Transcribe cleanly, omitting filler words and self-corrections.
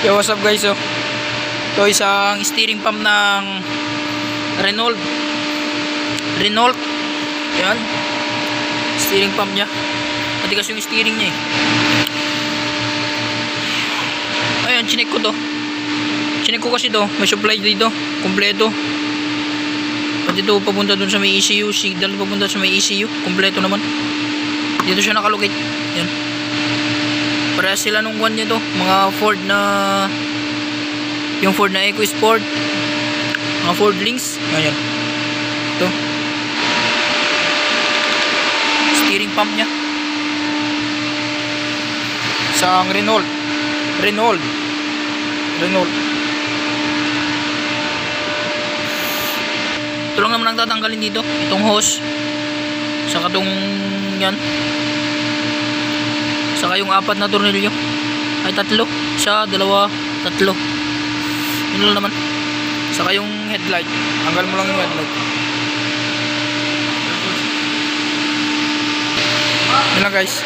Yo, what's up guys? Ito isang steering pump ng Renault. Yan. Steering pump niya. Matigas yung steering niya Ayan, chinek ko to. Chinek ko kasi to. May supply dito. Kompleto. Pati ito papunta dun sa may ECU. Signal papunta sa may ECU. Kompleto naman. Dito siya nakalocate. Yan. Parehas sila nung one nito. Mga Ford na... Yung Ford na EcoSport. Mga Ford Links. Ayan. Ito. Steering pump nya. Isang Renault. Ito lang naman ang tatanggalin dito. Itong hose. Saka itong yan. Saka yung 4 na tornilyo. Ay 3. Isa, 2, 3. Yun lang naman. Saka yung headlight. Tanggal mo lang yung headlight. Yun lang guys.